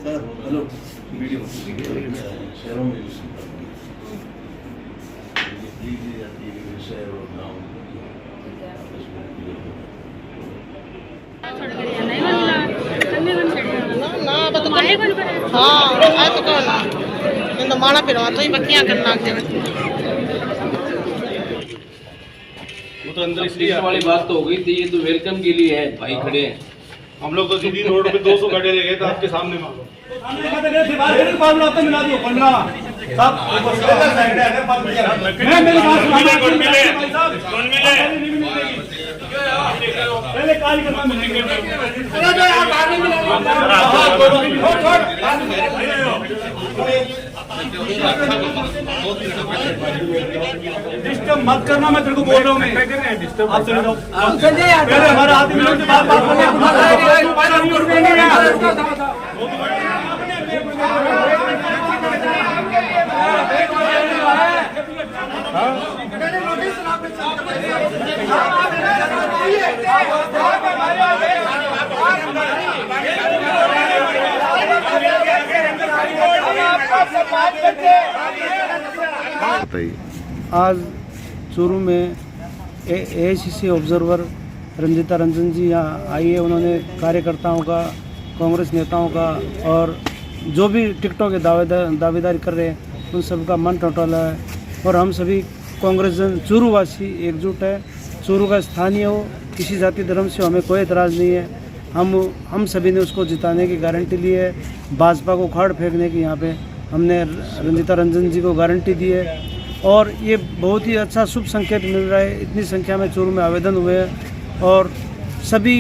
Sir hello video शहरों में ली जाती है शहर और गाँव माड़ा फिरवा तो ही बत्तियां करना वो तो अंदर इसलिए वाली बात तो हो गई थी, ये तो वेलकम के लिए है, भाई खड़े हैं। हम लोग तो सीधी रोड पे 200 गाड़ियां ले गए थे आपके सामने मांगो। डिस्टर्ब मत करना, मैं तेरे को बोल रहा हूँ। डिस्टर्ब आप चले जाओ। पहले हमारे आदमी लोग से बात आज चूरू में एआईसीसी ऑब्जर्वर रंजिता रंजन जी यहाँ आई है। उन्होंने कार्यकर्ताओं का, कांग्रेस नेताओं का और जो भी टिकटों के दावेदारी कर रहे हैं उन सब का मन टटोला है। और हम सभी कांग्रेस जन चूरू वासी एकजुट है। चूरू का स्थानीय हो, किसी जाति धर्म से हमें कोई एतराज़ नहीं है। हम सभी ने उसको जिताने की गारंटी ली है। भाजपा को उखाड़ फेंकने की यहाँ पे हमने रंजिता रंजन जी को गारंटी दी है। और ये बहुत ही अच्छा शुभ संकेत मिल रहा है। इतनी संख्या में चूरू में आवेदन हुए हैं और सभी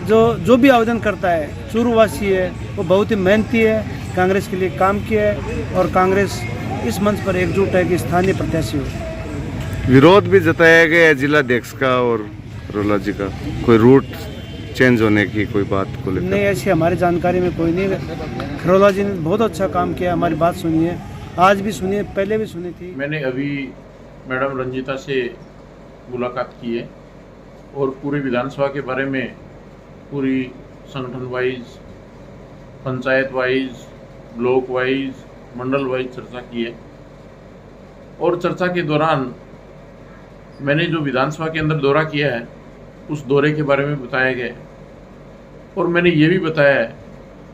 जो भी आवेदन करता है चूरू वासी है, वो बहुत ही मेहनती है, कांग्रेस के लिए काम किया है और कांग्रेस इस मंच पर एकजुट है कि स्थानीय प्रत्याशी हो। विरोध भी जताया गया है जिलाध्यक्ष का और रोला जी का, कोई रूट चेंज होने की कोई बात को लेकर? नहीं, ऐसी हमारी जानकारी में कोई नहीं। खरोला जी ने बहुत अच्छा काम किया, हमारी बात सुनिए, आज भी सुनिए, पहले भी सुनी थी। मैंने अभी मैडम रंजिता से मुलाकात की है और पूरी विधानसभा के बारे में, पूरी संगठन wise, panchayat wise, block wise, मंडल वाइज चर्चा की है। और चर्चा के दौरान मैंने जो विधानसभा के अंदर दौरा किया है उस दौरे के बारे में बताया गया है। और मैंने ये भी बताया है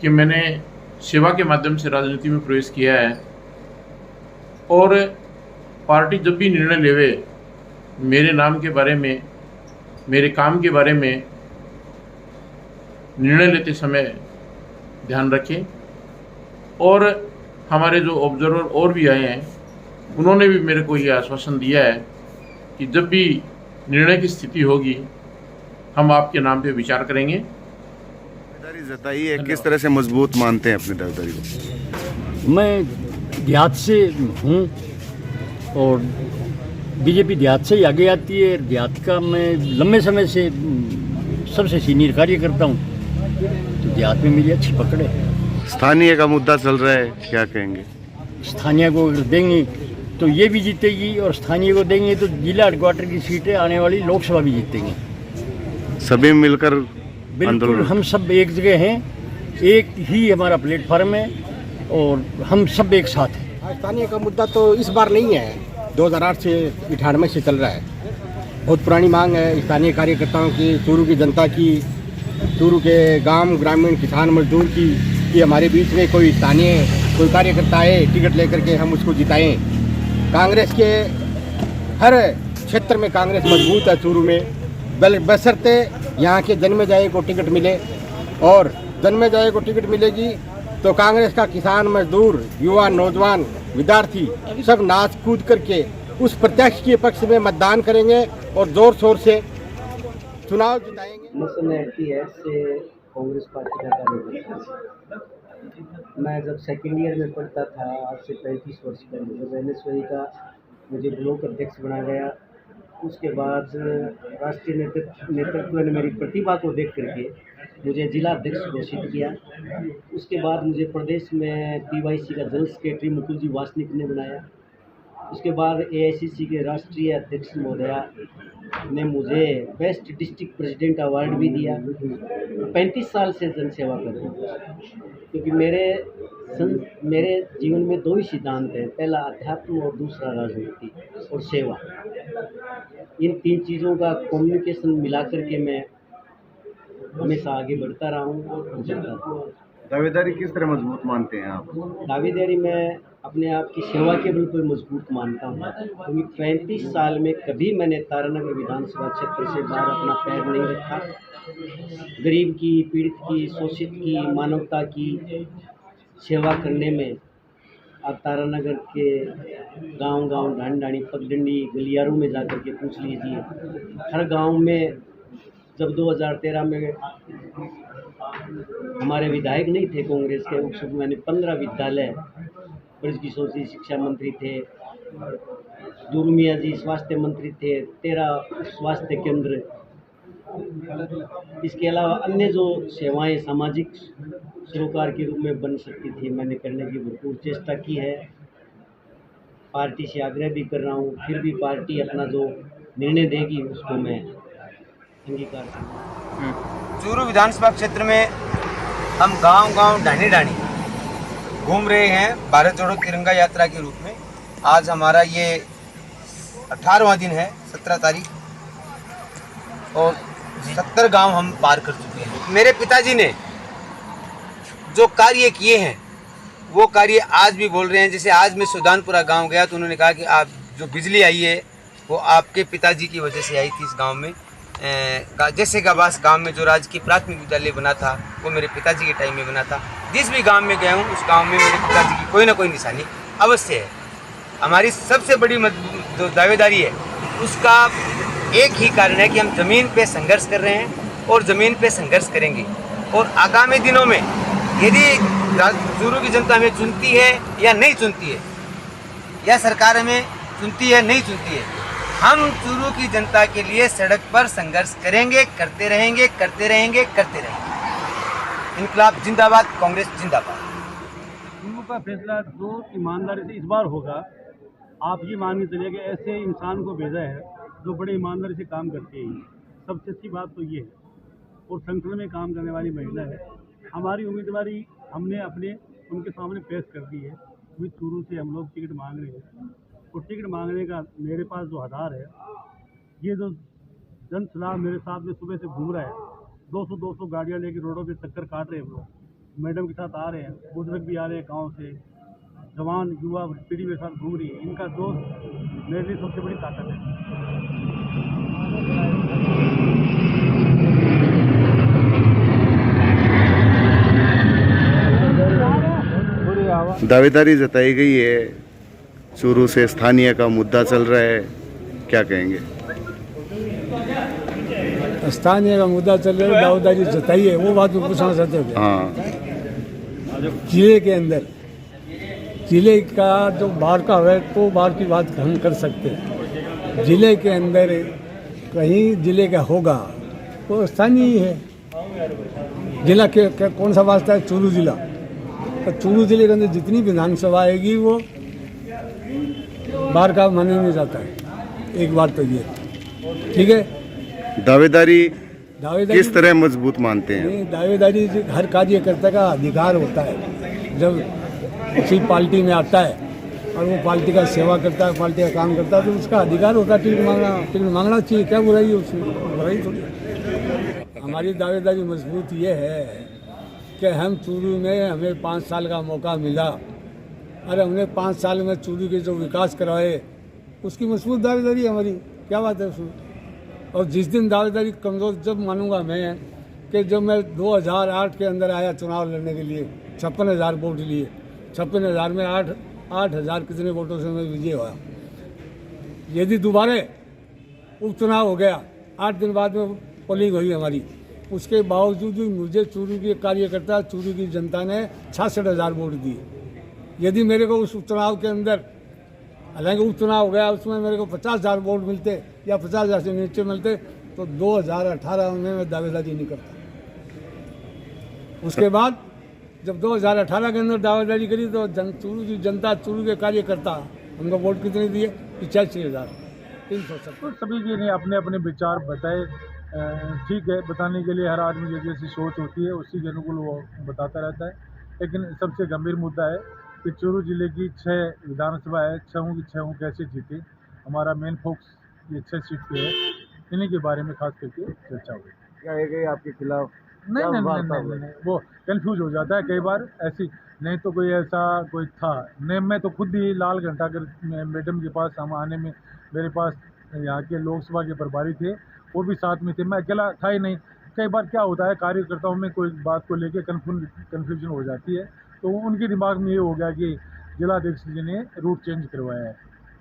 कि मैंने सेवा के माध्यम से राजनीति में प्रवेश किया है और पार्टी जब भी निर्णय लेवे मेरे नाम के बारे में, मेरे काम के बारे में निर्णय लेते समय ध्यान रखें। और हमारे जो ऑब्जर्वर और भी आए हैं उन्होंने भी मेरे को ये आश्वासन दिया है कि जब भी निर्णय की स्थिति होगी हम आपके नाम पे विचार करेंगे। दावेदारी जताई है, किस तरह से मजबूत मानते हैं अपनी दावेदारी को? मैं देहात से हूँ और बीजेपी देहात से ही आगे आती है। देहात का मैं लंबे समय से सबसे सीनियर कार्य करता हूँ, तो देहात में मेरी अच्छी पकड़ है। स्थानीय का मुद्दा चल रहा है, क्या कहेंगे? स्थानीय को अगर देंगे तो ये भी जीतेगी और स्थानीय को देंगे तो जिला हेडक्वार्टर की सीटें आने वाली लोकसभा भी जीतेंगे। सभी मिलकर बिल्कुल, हम सब एक जगह हैं, एक ही हमारा प्लेटफार्म है और हम सब एक साथ हैं। स्थानीय का मुद्दा तो इस बार नहीं है, 2008 से 98 से चल रहा है। बहुत पुरानी मांग है स्थानीय कार्यकर्ताओं की, चूरू की जनता की, चूरू के गांव ग्रामीण किसान मजदूर की, कि हमारे बीच में कोई स्थानीय कोई कार्यकर्ता आए, टिकट लेकर के हम उसको जिताएं। कांग्रेस के हर क्षेत्र में कांग्रेस मजबूत है चूरू में, बशर्ते यहाँ के जन्मेजाए को टिकट मिले। और जन्मेजाए को टिकट मिलेगी तो कांग्रेस का किसान मजदूर, युवा, नौजवान, विद्यार्थी सब नाच कूद करके उस प्रत्याशी के पक्ष में मतदान करेंगे और जोर शोर से चुनाव जिताएंगे। कांग्रेस पार्टी का कार्यकर्ता। मैं जब सेकेंड ईयर में पढ़ता था, आज से 35 वर्ष पहले, जब NSY का मुझे ब्लॉक अध्यक्ष बनाया गया, उसके बाद राष्ट्रीय नेतृत्व ने मेरी प्रतिभा को देख करके मुझे जिला अध्यक्ष घोषित किया। उसके बाद मुझे प्रदेश में PYC का जनरल सेक्रेटरी मुकुल जी वासनिक ने बनाया। उसके बाद AICC के राष्ट्रीय अध्यक्ष महोदया ने मुझे बेस्ट डिस्ट्रिक्ट प्रेसिडेंट अवार्ड भी दिया। 35 साल से जनसेवा कर रहा हूँ, क्योंकि मेरे जीवन में 2 ही सिद्धांत हैं, पहला अध्यात्म और दूसरा राजनीति और सेवा। इन 3 चीज़ों का कम्युनिकेशन मिला करके मैं हमेशा आगे बढ़ता रहा हूँ और गुजरता रहा। दावेदारी किस तरह मजबूत मानते हैं आप? दावेदारी मैं अपने आप की सेवा के बल पर मजबूत मानता हूँ, क्योंकि 35 साल में कभी मैंने तारानगर विधानसभा क्षेत्र से बाहर अपना पैर नहीं रखा। गरीब की, पीड़ित की, शोषित की, मानवता की सेवा करने में आप तारानगर के गांव-गांव, ढांडी, पगडंडी, गलियारों में जाकर के पूछ लीजिए। हर गांव में जब 2013 में हमारे विधायक नहीं थे कांग्रेस के, उस समय मैंने 15 विद्यालय, ब्रज किशोर जी शिक्षा मंत्री थे, दूरू मियाँ जी स्वास्थ्य मंत्री थे, 13 स्वास्थ्य केंद्र, इसके अलावा अन्य जो सेवाएं सामाजिक सरोकार के रूप में बन सकती थी, मैंने करने की भरपूर चेष्टा की है। पार्टी से आग्रह भी कर रहा हूँ, फिर भी पार्टी अपना जो निर्णय देगी उसको मैं अंगीकार करूँगा। चूरू विधानसभा क्षेत्र में हम गांव-गांव, ढाणी घूम रहे हैं भारत जोड़ो तिरंगा यात्रा के रूप में। आज हमारा ये 18वां दिन है, 17 तारीख, और 70 गांव हम पार कर चुके हैं। मेरे पिताजी ने जो कार्य किए हैं वो कार्य आज भी बोल रहे हैं। जैसे आज मैं सुल्तानपुरा गांव गया तो उन्होंने कहा कि आप जो बिजली आई है वो आपके पिताजी की वजह से आई थी इस गांव में। जैसे गाबास गांव में जो राजकीय प्राथमिक विद्यालय बना था वो मेरे पिताजी के टाइम में बना था। जिस भी गांव में गया हूँ उस गांव में मेरे पिताजी की कोई ना कोई निशानी अवश्य है। हमारी सबसे बड़ी जो दावेदारी है उसका एक ही कारण है कि हम ज़मीन पे संघर्ष कर रहे हैं और ज़मीन पे संघर्ष करेंगे। और आगामी दिनों में यदि चूरू की जनता हमें चुनती है या नहीं चुनती है, या सरकार हमें चुनती है नहीं चुनती है, हम चूरू की जनता के लिए सड़क पर संघर्ष करेंगे, करते रहेंगे, करते रहेंगे, करते रहेंगे। इनकलाब जिंदाबाद, कांग्रेस जिंदाबाद। चूरू का फैसला जो ईमानदारी से इस बार होगा, आप ये मान के चलिए कि ऐसे इंसान को भेजा है जो बड़ी ईमानदारी से काम करते हैं। सबसे अच्छी बात तो ये है, और संगठन में काम करने वाली महिला है। हमारी उम्मीदवारी हमने अपने उनके सामने पेश कर दी है। अभी चूरू से हम लोग टिकट मांग रहे हैं, और टिकट मांगने का मेरे पास जो आधार है, ये जो जन सलाह मेरे साथ में सुबह से घूम रहा है, 200 गाड़ियाँ लेके रोडों पे चक्कर काट रहे हैं हम लोग। मैडम के साथ आ रहे हैं, बुजुर्ग भी आ रहे हैं गाँव से, जवान युवा पीढ़ी के साथ घूम रही है। इनका दोस्त मेरे लिए सबसे बड़ी ताकत है। दावेदारी जताई गई है, चूरू से स्थानीय का मुद्दा चल रहा है, क्या कहेंगे? स्थानीय का मुद्दा चल रहा है, दावेदारी जताई है, वो बात में पूछना चाहते हो? हाँ, जिले के अंदर, जिले का जो बाहर का है तो बाहर की बात हम कर सकते हैं। जिले के अंदर कहीं जिले का होगा वो स्थानीय ही है। जिला के कौन सा वास्ता है? चूरू जिला। तो चूरू जिले के अंदर जितनी विधानसभा आएगी वो बाहर का माना नहीं जाता है। एक बात तो ये, ठीक है। दावेदारी किस तरह मजबूत मानते हैं? दावेदारी हर कार्यकर्ता का अधिकार होता है। जब किसी पार्टी में आता है और वो पार्टी का सेवा करता है, पार्टी का काम करता है, तो उसका अधिकार होता है टिकट मांगना चाहिए। क्या बुराई है उसमें? बुराई थोड़ी। हमारी दावेदारी मजबूत ये है कि हम चूरू में, हमें 5 साल का मौका मिला और हमने 5 साल में चूरू के जो विकास करवाए उसकी मजबूत दावेदारी हमारी। क्या बात है उसमें? और जिस दिन दावेदारी कमज़ोर जब मानूंगा मैं कि जब मैं 2008 के अंदर आया चुनाव लड़ने के लिए, 56,000 वोट लिए, 56,000 में 8,000 कितने वोटों से मैं विजय हुआ। यदि दोबारा उपचुनाव हो गया, 8 दिन बाद में पोलिंग हुई हमारी, उसके बावजूद भी मुझे चूरू के कार्यकर्ता, चूरू की जनता ने 66,000 वोट दिए। यदि मेरे को उस उपचुनाव के अंदर, हालांकि उपचुनाव हो गया, उसमें मेरे को 50,000 वोट मिलते या 50,000 से नीचे मिलते तो 2018 में मैं दावेदारी नहीं करता। उसके बाद जब 2018 के अंदर दावेदारी करी तो चूरू की जनता, चूरू के कार्यकर्ता हमको वोट कितने दिए? 85,000 370। सभी जी ने अपने अपने विचार बताए। ठीक है, बताने के लिए हर आदमी की जैसी सोच होती है उसी के अनुकूल वो बताता रहता है। लेकिन सबसे गंभीर मुद्दा है कि चूरू जिले की 6 विधानसभा है, 6 की 6 कैसे जीते। हमारा मेन फोकस ये 6 सीट पे है, इन्हीं के बारे में खास करके चर्चा हुई। क्या है कि आपके खिलाफ? नहीं, वो कंफ्यूज हो जाता है कई बार। ऐसी नहीं तो कोई ऐसा कोई था नहीं। मैं तो खुद ही लाल घंटाकर मैडम के पास हम आने में मेरे पास यहाँ के लोकसभा के प्रभारी थे, वो भी साथ में थे, मैं अकेला था ही नहीं। कई बार क्या होता है कार्यकर्ताओं में कोई बात को लेके कन्फ्यूजन हो जाती है, तो उनके दिमाग में ये हो गया कि जिलाध्यक्ष जी ने रूट चेंज करवाया है।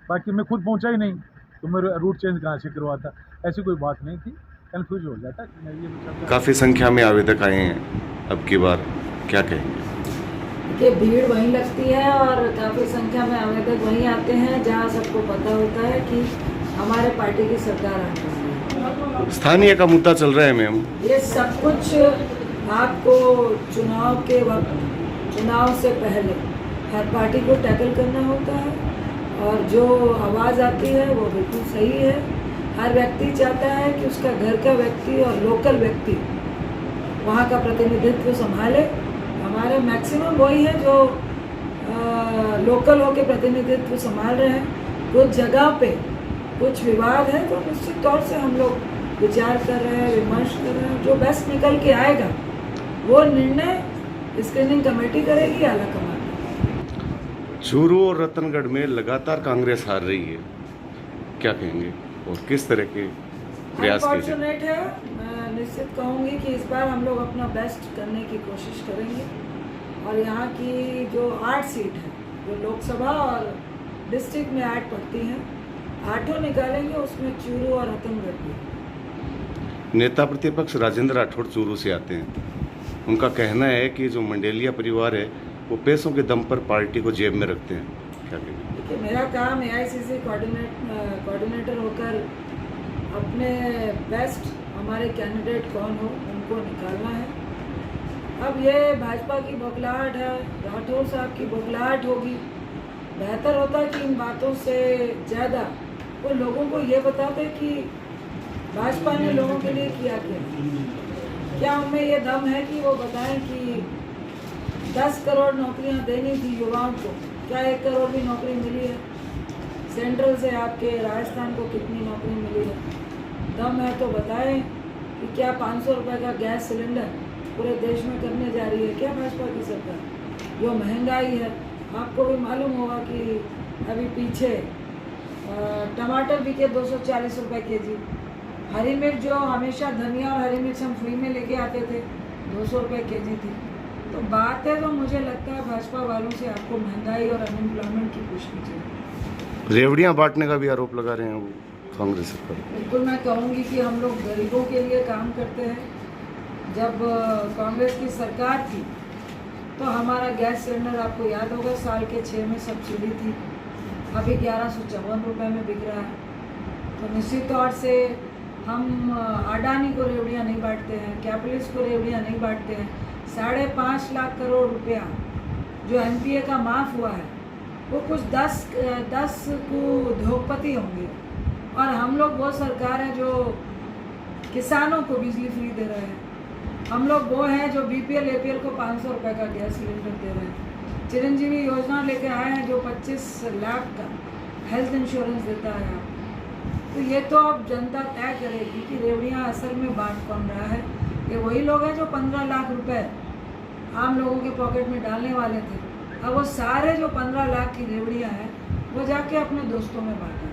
बाकी मैं खुद पहुँचा ही नहीं तो मैं रूट चेंज कहाँ से करवाता। ऐसी कोई बात नहीं थी, कन्फ्यूज हो जाता है। काफ़ी संख्या में आवेदक आए हैं अब की बार, क्या कहेंगे? कि भीड़ वहीं लगती है और काफ़ी संख्या में आवेदक वहीं आते हैं जहां सबको पता होता है कि हमारे पार्टी की सरकार आने वाली है। स्थानीय का मुद्दा चल रहा है मैम, ये सब कुछ आपको चुनाव के वक्त, चुनाव से पहले हर पार्टी को टैकल करना होता है और जो आवाज़ आती है वो बिल्कुल सही है। हर व्यक्ति चाहता है कि उसका घर का व्यक्ति और लोकल व्यक्ति वहाँ का प्रतिनिधित्व संभाले। हमारे मैक्सिमम वही है जो लोकल होकर प्रतिनिधित्व संभाल रहे हैं। कुछ जगह पे कुछ विवाद है तो निश्चित तौर से हम लोग विचार कर रहे हैं, विमर्श कर रहे हैं। जो बेस्ट निकल के आएगा वो निर्णय स्क्रीनिंग कमेटी करेगी आला कमान। चूरू और रतनगढ़ में लगातार कांग्रेस हार रही है, क्या कहेंगे और किस तरह के प्रयास कीजिए? अनफॉर्चुनेट है, मैं निश्चित कहूँगी कि इस बार हम लोग अपना बेस्ट करने की कोशिश करेंगे और यहाँ की जो 8 सीट है, जो लोकसभा और डिस्ट्रिक्ट में 8 पड़ती हैं, 8 निकालेंगे। उसमें चूरू और रतनगढ़ भी। नेता प्रतिपक्ष राजेंद्र राठौड़ चूरू से आते हैं, उनका कहना है कि जो मंडेलिया परिवार है वो पैसों के दम पर पार्टी को जेब में रखते हैं, क्या कहेंगे? देखिए, मेरा काम AICC कोऑर्डिनेटर होकर अपने बेस्ट हमारे कैंडिडेट कौन हो उनको निकालना है। अब ये भाजपा की बौखलाहट है, राठौर साहब की बौखलाहट होगी। बेहतर होता कि इन बातों से ज़्यादा वो लोगों को ये बताते कि भाजपा ने लोगों के लिए किया क्या उनमें ये दम है कि वो बताएं कि 10 करोड़ नौकरियां देनी थी युवाओं को, क्या 1 करोड़ भी नौकरी मिली है? सेंट्रल से आपके राजस्थान को कितनी नौकरी मिली है? दम है तो बताएं कि क्या 500 रुपये का गैस सिलेंडर पूरे देश में करने जा रही है क्या भाजपा की सरकार? जो महंगाई है, आपको भी मालूम होगा कि अभी पीछे टमाटर बिके 240 रुपये केजी, हरी मिर्च जो हमेशा धनिया और हरी मिर्च हम फ्री में लेके आते थे 200 रुपये केजी थी। तो बात है तो मुझे लगता है भाजपा वालों से आपको महंगाई और अनएम्प्लॉयमेंट की पूछनी चाहिए। रेवड़ियाँ बांटने का भी आरोप लगा रहे हैं वो कांग्रेस सरकार। बिल्कुल, मैं कहूँगी कि हम लोग गरीबों के लिए काम करते हैं। जब कांग्रेस की सरकार थी तो हमारा गैस सिलेंडर आपको याद होगा साल के 6 में सब्सिडी थी, अभी 1154 रुपये में बिक रहा है। तो निश्चित तौर से हम अडानी को रेवड़ियाँ नहीं बांटते हैं, कैपिटलिस को रेवड़ियाँ नहीं बांटते हैं। 5.5 लाख करोड़ रुपया जो NPA का माफ़ हुआ है वो कुछ 10 को उद्योगपति होंगे और हम लोग वो सरकार है जो किसानों को बिजली फ्री दे रहे हैं। हम लोग वो हैं जो BPL APL को 500 रुपये का गैस सिलेंडर दे रहे हैं। चिरंजीवी योजना लेके आए हैं जो 25 लाख का हेल्थ इंश्योरेंस देता है आपको। तो ये तो अब जनता तय करेगी कि रेवड़ियाँ असल में बांट कौन रहा है। ये वही लोग हैं जो 15 लाख रुपए आम लोगों के पॉकेट में डालने वाले थे। अब वो सारे जो 15 लाख की रेवड़ियाँ हैं वो जाके अपने दोस्तों में बांटा।